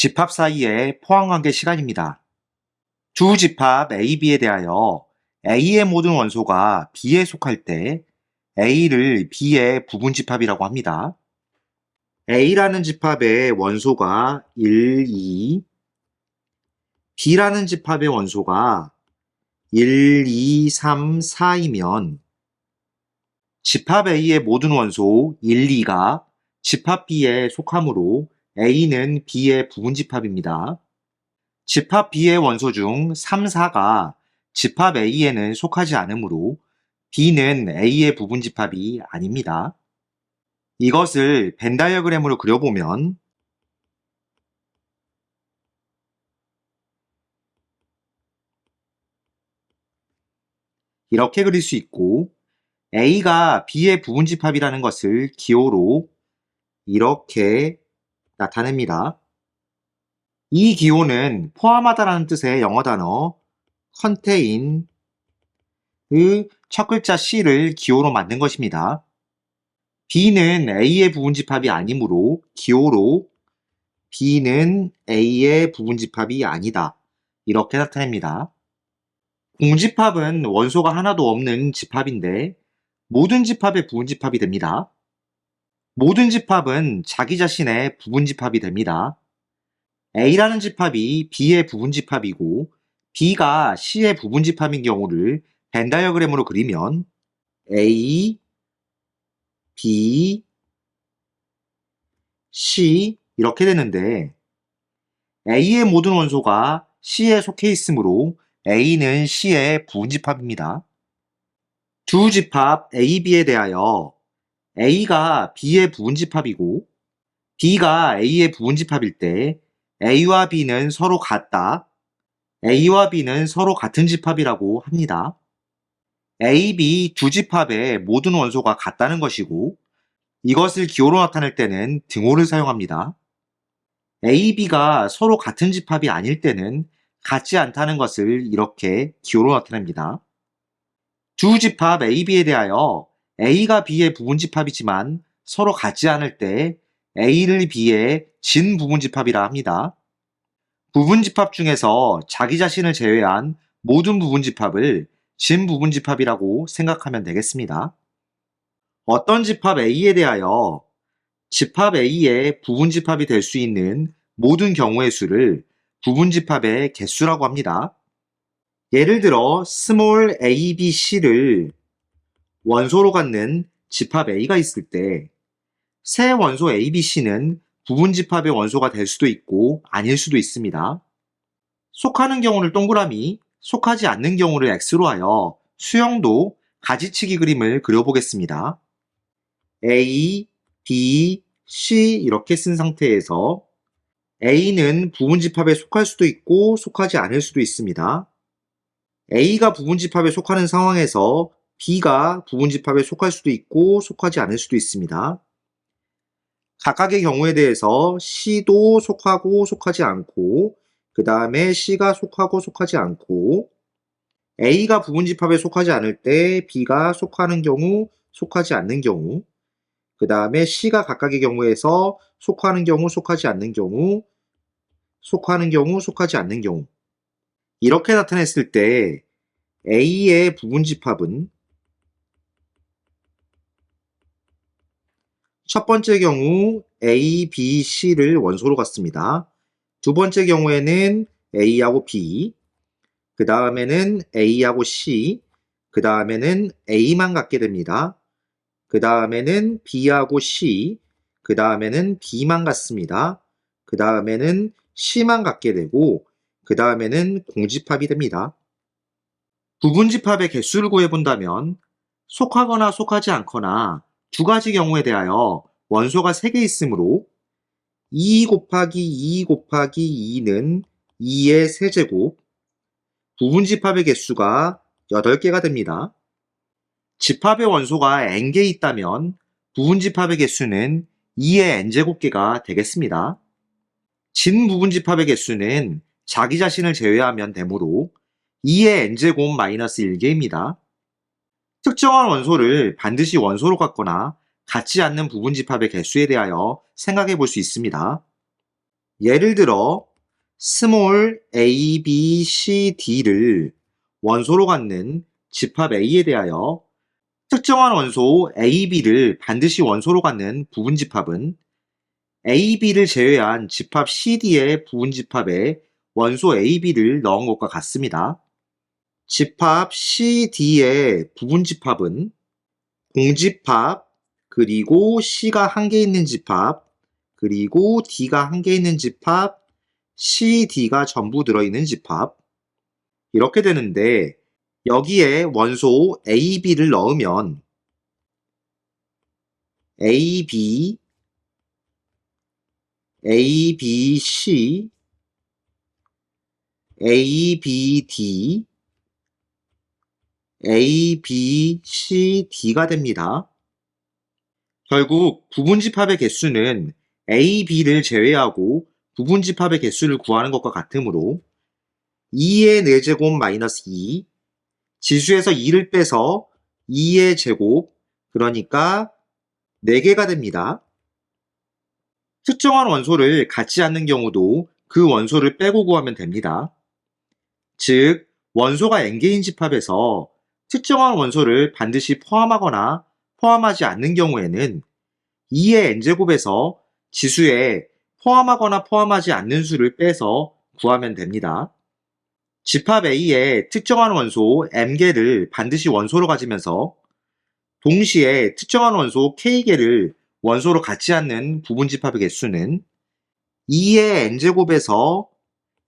집합 사이의 포항관계 시간입니다. 두 집합 A, B에 대하여 A의 모든 원소가 B에 속할 때 A를 B의 부분집합이라고 합니다. A라는 집합의 원소가 1, 2, B라는 집합의 원소가 1, 2, 3, 4이면 집합 A의 모든 원소 1, 2가 집합 B에 속하므로 A는 B의 부분집합입니다. 집합 B의 원소 중 3, 4가 집합 A에는 속하지 않으므로 B는 A의 부분집합이 아닙니다. 이것을 벤 다이어그램으로 그려보면 이렇게 그릴 수 있고 A가 B의 부분집합이라는 것을 기호로 이렇게 나타냅니다. 이 기호는 포함하다라는 뜻의 영어 단어 contain의 첫 글자 C를 기호로 만든 것입니다. B는 A의 부분집합이 아니므로 기호로 B는 A의 부분집합이 아니다. 이렇게 나타냅니다. 공집합은 원소가 하나도 없는 집합인데 모든 집합의 부분집합이 됩니다. 모든 집합은 자기 자신의 부분집합이 됩니다. A라는 집합이 B의 부분집합이고 B가 C의 부분집합인 경우를 벤 다이어그램으로 그리면 A, B, C 이렇게 되는데 A의 모든 원소가 C에 속해 있으므로 A는 C의 부분집합입니다. 두 집합 A, B에 대하여 A가 B의 부분집합이고 B가 A의 부분집합일 때 A와 B는 서로 같다. A와 B는 서로 같은 집합이라고 합니다. A, B 두 집합의 모든 원소가 같다는 것이고 이것을 기호로 나타낼 때는 등호를 사용합니다. A, B가 서로 같은 집합이 아닐 때는 같지 않다는 것을 이렇게 기호로 나타냅니다. 두 집합 A, B에 대하여 A가 B의 부분집합이지만 서로 같지 않을 때 A를 B의 진부분집합이라 합니다. 부분집합 중에서 자기 자신을 제외한 모든 부분집합을 진부분집합이라고 생각하면 되겠습니다. 어떤 집합 A에 대하여 집합 A의 부분집합이 될 수 있는 모든 경우의 수를 부분집합의 개수라고 합니다. 예를 들어 스몰 a, b, c를 원소로 갖는 집합 A가 있을 때 새 원소 A, B, C는 부분집합의 원소가 될 수도 있고 아닐 수도 있습니다. 속하는 경우를 동그라미, 속하지 않는 경우를 X로 하여 수형도 가지치기 그림을 그려보겠습니다. A, B, C 이렇게 쓴 상태에서 A는 부분집합에 속할 수도 있고 속하지 않을 수도 있습니다. A가 부분집합에 속하는 상황에서 B가 부분집합에 속할 수도 있고 속하지 않을 수도 있습니다. 각각의 경우에 대해서 C도 속하고 속하지 않고 그 다음에 C가 속하고 속하지 않고 A가 부분집합에 속하지 않을 때 B가 속하는 경우, 속하지 않는 경우 그 다음에 C가 각각의 경우에서 속하는 경우, 속하지 않는 경우 속하는 경우, 속하지 않는 경우 이렇게 나타냈을 때 A의 부분집합은 첫 번째 경우 A, B, C를 원소로 갖습니다. 두 번째 경우에는 A하고 B, 그 다음에는 A하고 C, 그 다음에는 A만 갖게 됩니다. 그 다음에는 B하고 C, 그 다음에는 B만 갖습니다. 그 다음에는 C만 갖게 되고 그 다음에는 공집합이 됩니다. 부분집합의 개수를 구해본다면 속하거나 속하지 않거나 두 가지 경우에 대하여 원소가 3개 있으므로 2 곱하기 2 곱하기 2는 2의 세제곱, 부분집합의 개수가 8개가 됩니다. 집합의 원소가 n개 있다면 부분집합의 개수는 2의 n제곱개가 되겠습니다. 진부분집합의 개수는 자기 자신을 제외하면 되므로 2의 n제곱 마이너스 1개입니다. 특정한 원소를 반드시 원소로 갖거나 같지 않는 부분집합의 개수에 대하여 생각해 볼 수 있습니다. 예를 들어 스몰 a, b, c, d를 원소로 갖는 집합 A에 대하여 특정한 원소 a, b를 반드시 원소로 갖는 부분집합은 a, b를 제외한 집합 c, d의 부분집합에 원소 a, b를 넣은 것과 같습니다. 집합 c, d의 부분집합은 공집합, 그리고 c가 한 개 있는 집합, 그리고 d가 한 개 있는 집합, c, d가 전부 들어있는 집합. 이렇게 되는데 여기에 원소 a, b를 넣으면 a, b, a, b, c, a, b, d, a, b, c, d가 됩니다. 결국 부분집합의 개수는 a, b를 제외하고 부분집합의 개수를 구하는 것과 같으므로 2의 4제곱 마이너스 2, 지수에서 2를 빼서 2의 제곱, 그러니까 4개가 됩니다. 특정한 원소를 같지 않는 경우도 그 원소를 빼고 구하면 됩니다. 즉, 원소가 n개인 집합에서 특정한 원소를 반드시 포함하거나 포함하지 않는 경우에는 2의 n제곱에서 지수에 포함하거나 포함하지 않는 수를 빼서 구하면 됩니다. 집합 A의 특정한 원소 m개를 반드시 원소로 가지면서 동시에 특정한 원소 k개를 원소로 갖지 않는 부분집합의 개수는 2의 n제곱에서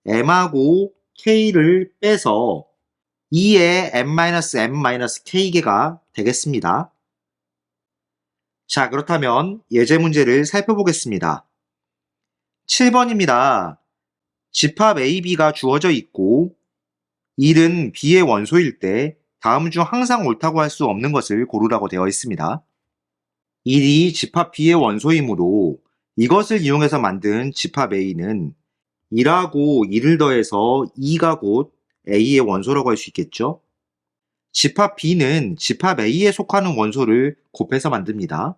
m하고 k를 빼서 2의 m-m-k개가 되겠습니다. 자, 그렇다면 예제 문제를 살펴보겠습니다. 7번입니다. 집합 A, B가 주어져 있고 1은 B의 원소일 때 다음 중 항상 옳다고 할 수 없는 것을 고르라고 되어 있습니다. 1이 집합 B의 원소이므로 이것을 이용해서 만든 집합 A는 1하고 2를 더해서 2가 곧 A의 원소라고 할 수 있겠죠? 집합 B는 집합 A에 속하는 원소를 곱해서 만듭니다.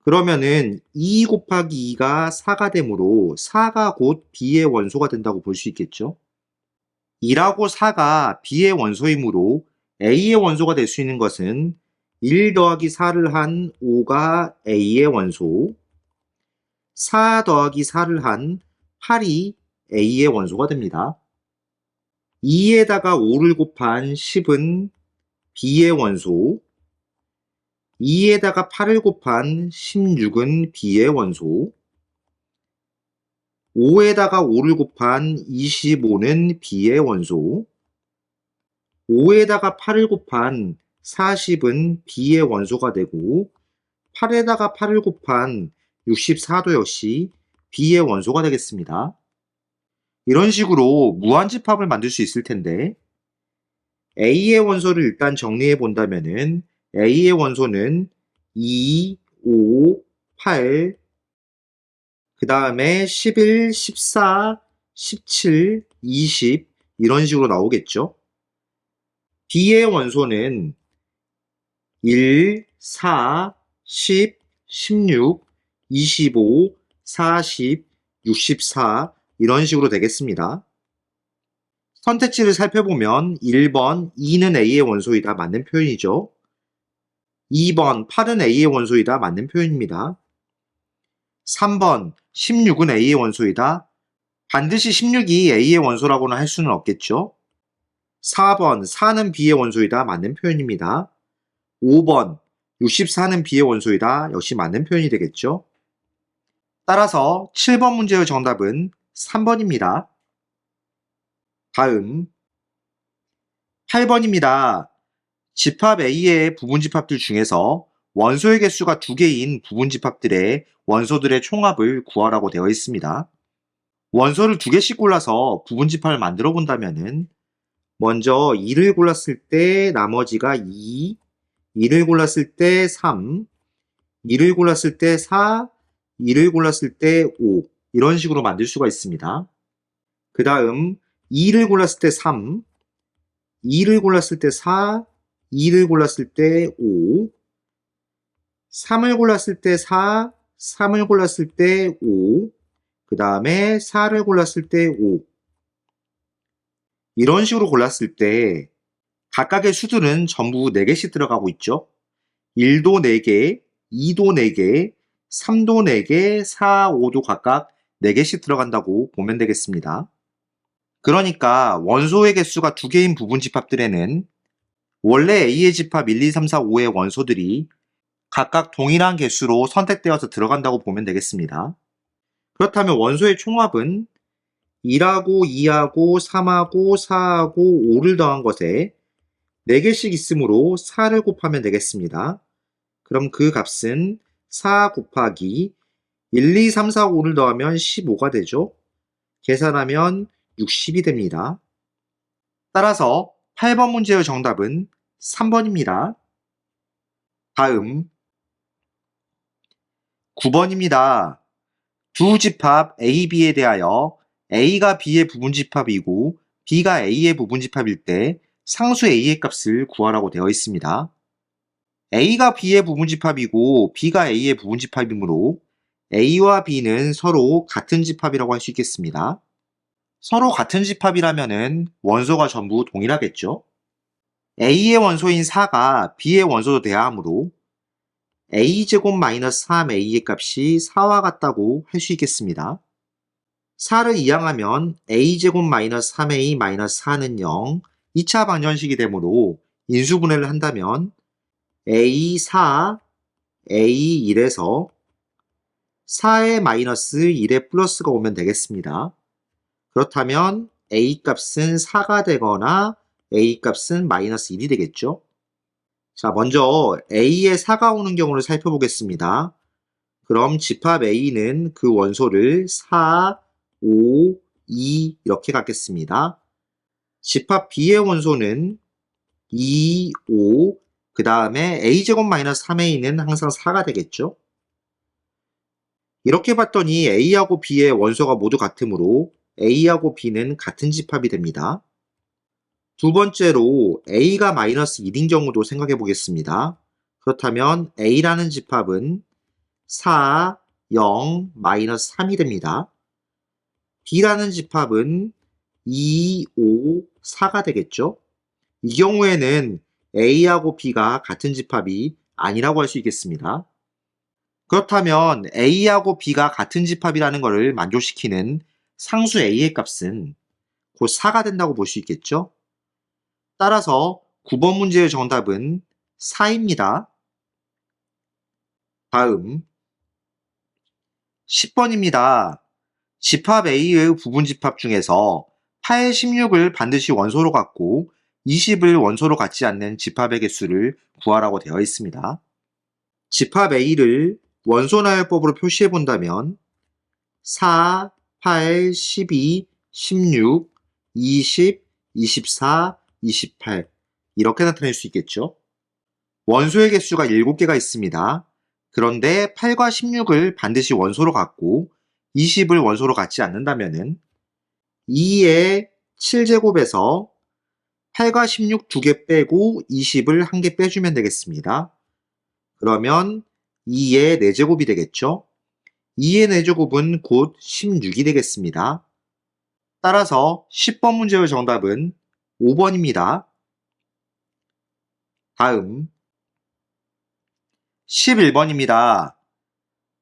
그러면은 2 곱하기 2가 4가 되므로 4가 곧 B의 원소가 된다고 볼 수 있겠죠? 2하고 4가 B의 원소이므로 A의 원소가 될 수 있는 것은 1 더하기 4를 한 5가 A의 원소, 4 더하기 4를 한 8이 A의 원소가 됩니다. 2에다가 5를 곱한 10은 B의 원소, 2에다가 8을 곱한 16은 B의 원소, 5에다가 5를 곱한 25는 B의 원소, 5에다가 8을 곱한 40은 B의 원소가 되고 8에다가 8을 곱한 64도 역시 B의 원소가 되겠습니다. 이런 식으로 무한집합을 만들 수 있을 텐데 A의 원소를 일단 정리해 본다면은 A의 원소는 2, 5, 8, 그 다음에 11, 14, 17, 20 이런 식으로 나오겠죠. B의 원소는 1, 4, 10, 16, 25, 40, 64 이런 식으로 되겠습니다. 선택지를 살펴보면 1번 2는 A의 원소이다 맞는 표현이죠. 2번 8은 A의 원소이다 맞는 표현입니다. 3번 16은 A의 원소이다. 반드시 16이 A의 원소라고는 할 수는 없겠죠. 4번 4는 B의 원소이다 맞는 표현입니다. 5번 64는 B의 원소이다 역시 맞는 표현이 되겠죠. 따라서 7번 문제의 정답은 3번입니다. 다음 8번입니다. 집합 A의 부분집합들 중에서 원소의 개수가 2개인 부분집합들의 원소들의 총합을 구하라고 되어 있습니다. 원소를 2개씩 골라서 부분집합을 만들어 본다면은 먼저 2를 골랐을 때 나머지가 2, 2를 골랐을 때 3, 2를 골랐을 때 4, 2를 골랐을 때 5 이런 식으로 만들 수가 있습니다. 그 다음 2를 골랐을 때 3, 2를 골랐을 때 4, 2를 골랐을 때 5, 3을 골랐을 때 4, 3을 골랐을 때 5, 그 다음에 4를 골랐을 때 5. 이런 식으로 골랐을 때 각각의 수들은 전부 4개씩 들어가고 있죠. 1도 4개, 2도 4개, 3도 4개, 4, 5도 각각 4개씩 들어간다고 보면 되겠습니다. 그러니까 원소의 개수가 2개인 부분집합들에는 원래 A의 집합 1, 2, 3, 4, 5의 원소들이 각각 동일한 개수로 선택되어서 들어간다고 보면 되겠습니다. 그렇다면 원소의 총합은 1하고 2하고 3하고 4하고 5를 더한 것에 4개씩 있으므로 4를 곱하면 되겠습니다. 그럼 그 값은 4 곱하기 1, 2, 3, 4, 5를 더하면 15가 되죠. 계산하면 60이 됩니다. 따라서 8번 문제의 정답은 3번입니다. 다음 9번입니다. 두 집합 A, B에 대하여 A가 B의 부분집합이고 B가 A의 부분집합일 때 상수 A의 값을 구하라고 되어 있습니다. A가 B의 부분집합이고 B가 A의 부분집합이므로 A와 B는 서로 같은 집합이라고 할 수 있겠습니다. 서로 같은 집합이라면 원소가 전부 동일하겠죠? A의 원소인 4가 B의 원소도 돼야 하므로 A제곱 마이너스 3A의 값이 4와 같다고 할 수 있겠습니다. 4를 이항하면 A제곱 마이너스 3A 마이너스 4는 0, 2차 방정식이 되므로 인수분해를 한다면 A4, A1에서 4의 마이너스 1의 플러스가 오면 되겠습니다. 그렇다면 A 값은 4가 되거나 A 값은 마이너스 1이 되겠죠. 자, 먼저 A에 4가 오는 경우를 살펴보겠습니다. 그럼 집합 A는 그 원소를 4, 5, 2 이렇게 갖겠습니다. 집합 B의 원소는 2, 5, 그 다음에 A제곱 마이너스 3A는 항상 4가 되겠죠. 이렇게 봤더니 A하고 B의 원소가 모두 같으므로 A하고 B는 같은 집합이 됩니다. 두 번째로 A가 마이너스 1인 경우도 생각해 보겠습니다. 그렇다면 A라는 집합은 4, 0, 마이너스 3이 됩니다. B라는 집합은 2, 5, 4가 되겠죠. 이 경우에는 A하고 B가 같은 집합이 아니라고 할 수 있겠습니다. 그렇다면 A하고 B가 같은 집합이라는 것을 만족시키는 상수 A의 값은 곧 4가 된다고 볼 수 있겠죠. 따라서 9번 문제의 정답은 4입니다. 다음 10번입니다. 집합 A의 부분집합 중에서 8, 16을 반드시 원소로 갖고 20을 원소로 갖지 않는 집합의 개수를 구하라고 되어 있습니다. 집합 A를 원소나열법으로 표시해 본다면 4, 8, 12, 16, 20, 24, 28 이렇게 나타낼 수 있겠죠. 원소의 개수가 7개가 있습니다. 그런데 8과 16을 반드시 원소로 갖고 20을 원소로 갖지 않는다면 2의 7제곱에서 8과 16 2개 빼고 20을 1개 빼주면 되겠습니다. 그러면 2의 4제곱이 되겠죠. 2의 4제곱은 곧 16이 되겠습니다. 따라서 10번 문제의 정답은 5번입니다. 다음 11번입니다.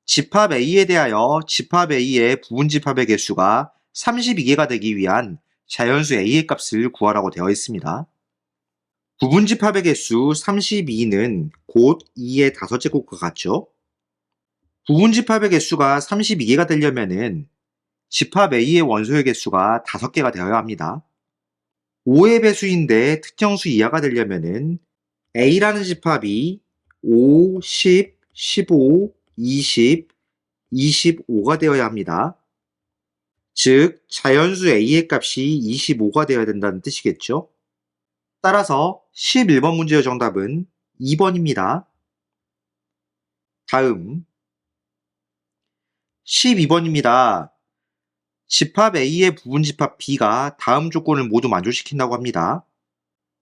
집합 A에 대하여 집합 A의 부분집합의 개수가 32개가 되기 위한 자연수 A의 값을 구하라고 되어 있습니다. 부분집합의 개수 32는 곧 2의 5제곱과 같죠? 부분집합의 개수가 32개가 되려면 집합 A의 원소의 개수가 5개가 되어야 합니다. 5의 배수인데 특정수 이하가 되려면 A라는 집합이 5, 10, 15, 20, 25가 되어야 합니다. 즉, 자연수 A의 값이 25가 되어야 된다는 뜻이겠죠? 따라서 11번 문제의 정답은 2번입니다. 다음 12번입니다. 집합 A의 부분집합 B가 다음 조건을 모두 만족시킨다고 합니다.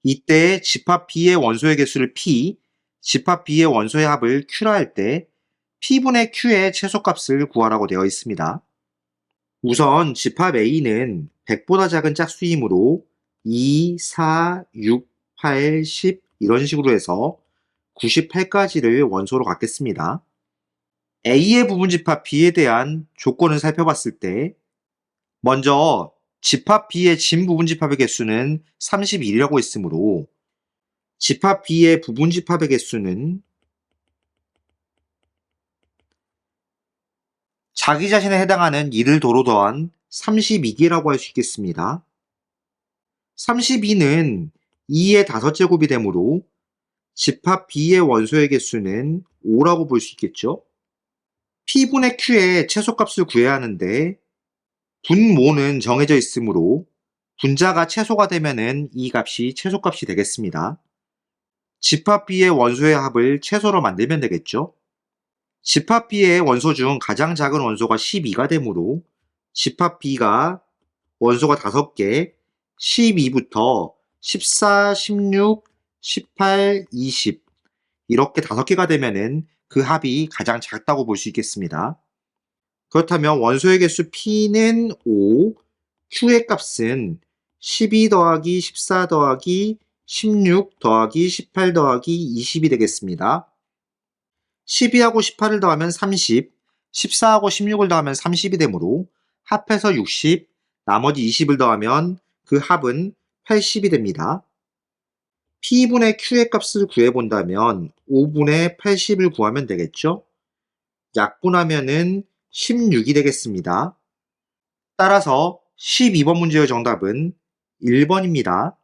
이때 집합 B의 원소의 개수를 P, 집합 B의 원소의 합을 Q라 할 때 P분의 Q의 최소값을 구하라고 되어 있습니다. 우선 집합 A는 100보다 작은 짝수이므로 2, 4, 6, 8, 10 이런 식으로 해서 98까지를 원소로 갖겠습니다. A의 부분집합 B에 대한 조건을 살펴봤을 때 먼저 집합 B의 진 부분집합의 개수는 31이라고 했으므로 집합 B의 부분집합의 개수는 자기 자신에 해당하는 2를 도로 더한 32개라고 할 수 있겠습니다. 32는 2의 5제곱이 되므로 집합 B의 원소의 개수는 5라고 볼 수 있겠죠. P분의 Q의 최소값을 구해야 하는데 분모는 정해져 있으므로 분자가 최소가 되면은 이 값이 최소값이 되겠습니다. 집합 B의 원소의 합을 최소로 만들면 되겠죠. 집합 B의 원소 중 가장 작은 원소가 12가 되므로 집합 B가 원소가 5개, 12부터 14, 16, 18, 20 이렇게 5개가 되면은 그 합이 가장 작다고 볼 수 있겠습니다. 그렇다면 원소의 개수 P는 5, Q의 값은 12 더하기 14 더하기 16 더하기 18 더하기 20이 되겠습니다. 12하고 18을 더하면 30, 14하고 16을 더하면 30이 되므로 합해서 60, 나머지 20을 더하면 그 합은 80이 됩니다. P분의 Q의 값을 구해본다면 5분의 80을 구하면 되겠죠? 약분하면은 16이 되겠습니다. 따라서 12번 문제의 정답은 1번입니다.